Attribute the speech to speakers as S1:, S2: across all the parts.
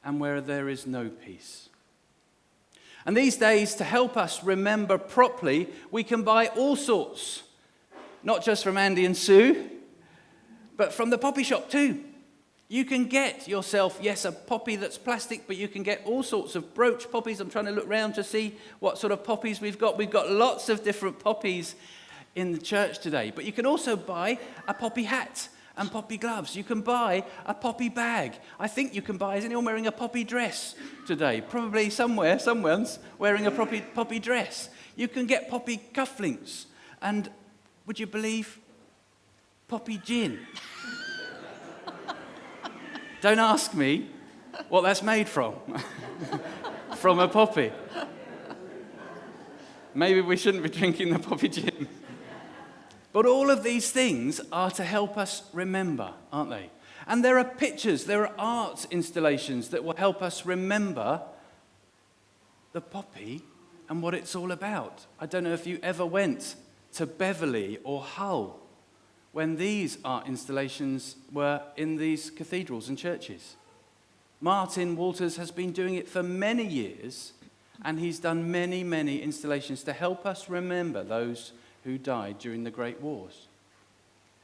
S1: and where there is no peace. And these days, to help us remember properly, we can buy all sorts, not just from Andy and Sue, but from the poppy shop too. You can get yourself, yes, a poppy that's plastic, but you can get all sorts of brooch poppies. I'm trying to look around to see what sort of poppies we've got. We've got lots of different poppies in the church today. But you can also buy a poppy hat and poppy gloves. You can buy a poppy bag. I think you can buy, is anyone wearing a poppy dress today? Probably someone's wearing a poppy dress. You can get poppy cufflinks. And would you believe, poppy gin? Don't ask me what that's made from. From a poppy. Maybe we shouldn't be drinking the poppy gin. But all of these things are to help us remember, aren't they? And there are pictures, there are art installations that will help us remember the poppy and what it's all about. I don't know if you ever went to Beverley or Hull when these art installations were in these cathedrals and churches. Martin Walters has been doing it for many years, and he's done many, many installations to help us remember those who died during the Great Wars.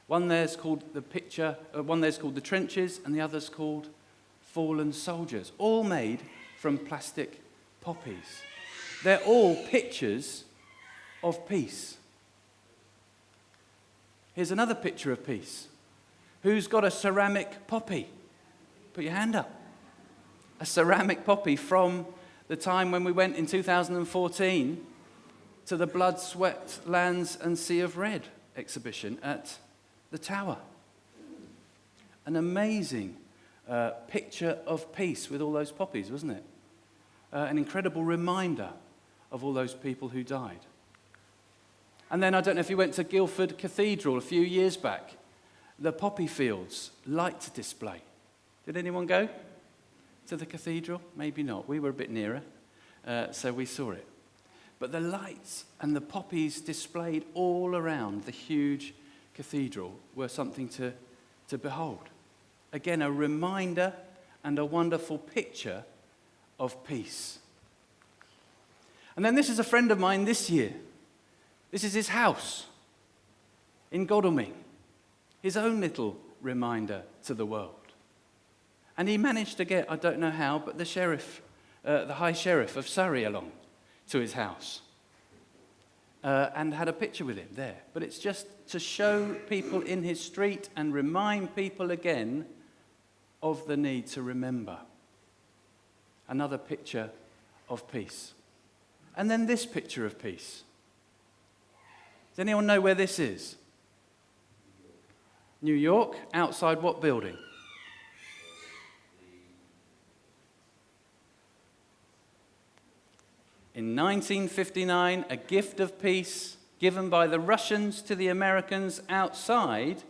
S1: One there's called the Trenches, and the other's called Fallen Soldiers, all made from plastic poppies. They're all pictures of peace. Here's another picture of peace. Who's got a ceramic poppy? Put your hand up. A ceramic poppy from the time when we went in 2014 to the Blood, Sweat, Lands and Sea of Red exhibition at the Tower. An amazing picture of peace with all those poppies, wasn't it? An incredible reminder of all those people who died. And then I don't know if you went to Guildford Cathedral a few years back, the poppy fields light display. Did anyone go to the cathedral? Maybe not. We were a bit nearer, so we saw it. But the lights and the poppies displayed all around the huge cathedral were something to behold. Again, a reminder and a wonderful picture of peace. And then this is a friend of mine this year. This is his house in Godalming, his own little reminder to the world. And he managed to get, I don't know how, but the High Sheriff of Surrey along to his house and had a picture with him there. But it's just to show people in his street and remind people again of the need to remember. Another picture of peace. And then this picture of peace. Does anyone know where this is? New York, outside what building? In 1959, a gift of peace given by the Russians to the Americans outside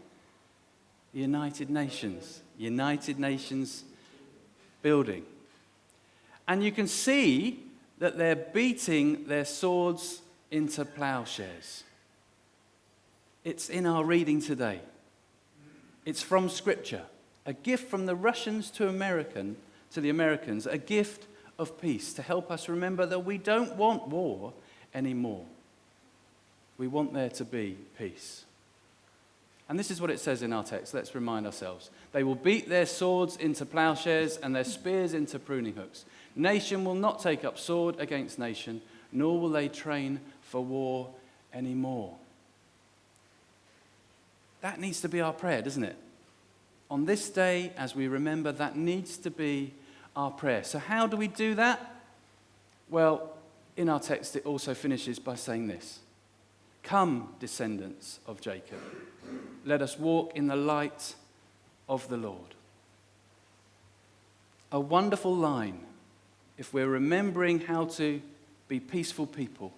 S1: the United Nations building. And you can see that they're beating their swords into plowshares. It's in our reading today. It's from Scripture. A gift from the Russians to the Americans, a gift of peace to help us remember that we don't want war anymore. We want there to be peace. And this is what it says in our text. Let's remind ourselves. They will beat their swords into plowshares and their spears into pruning hooks. Nation will not take up sword against nation, nor will they train for war anymore. That needs to be our prayer, doesn't it? On this day, as we remember, that needs to be our prayer. So how do we do that? Well, in our text, it also finishes by saying this. Come, descendants of Jacob, let us walk in the light of the Lord. A wonderful line if we're remembering how to be peaceful people.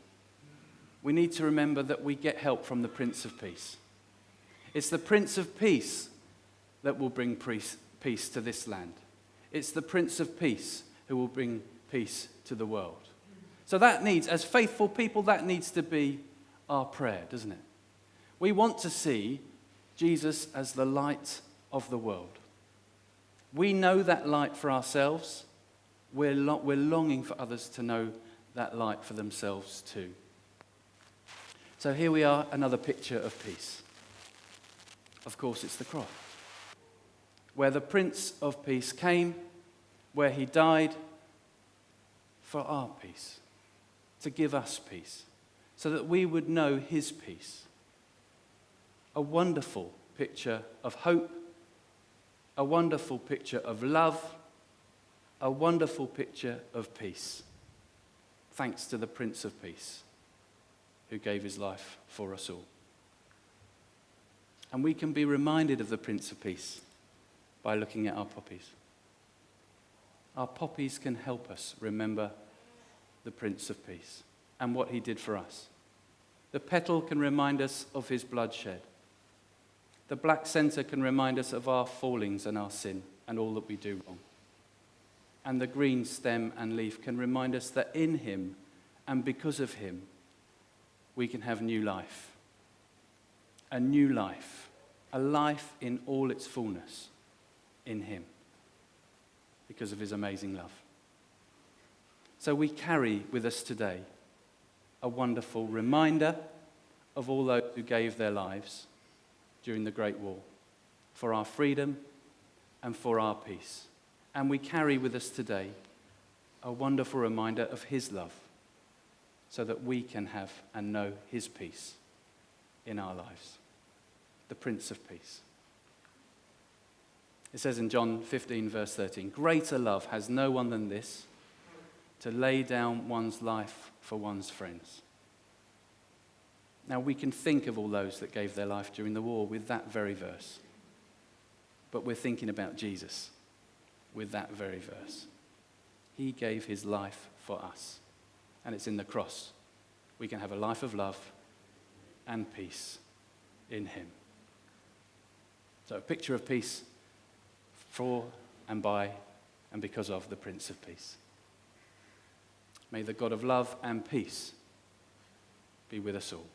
S1: We need to remember that we get help from the Prince of Peace. It's the Prince of Peace that will bring peace to this land. It's the Prince of Peace who will bring peace to the world. So that needs, as faithful people, that needs to be our prayer, doesn't it? We want to see Jesus as the light of the world. We know that light for ourselves. We're longing for others to know that light for themselves too. So here we are, another picture of peace. Of course, it's the cross, where the Prince of Peace came, where he died for our peace, to give us peace, so that we would know his peace. A wonderful picture of hope, a wonderful picture of love, a wonderful picture of peace, thanks to the Prince of Peace, who gave his life for us all. And we can be reminded of the Prince of Peace by looking at our poppies. Our poppies can help us remember the Prince of Peace and what he did for us. The petal can remind us of his bloodshed. The black centre can remind us of our fallings and our sin and all that we do wrong. And the green stem and leaf can remind us that in him and because of him, we can have new life. A new life. A life in all its fullness in him because of his amazing love. So we carry with us today a wonderful reminder of all those who gave their lives during the Great War for our freedom and for our peace. And we carry with us today a wonderful reminder of his love so that we can have and know his peace in our lives. The Prince of Peace. It says in John 15, verse 13, "Greater love has no one than this, to lay down one's life for one's friends." Now we can think of all those that gave their life during the war with that very verse. But we're thinking about Jesus with that very verse. He gave his life for us. And it's in the cross. We can have a life of love and peace in him. So a picture of peace for and by and because of the Prince of Peace. May the God of love and peace be with us all.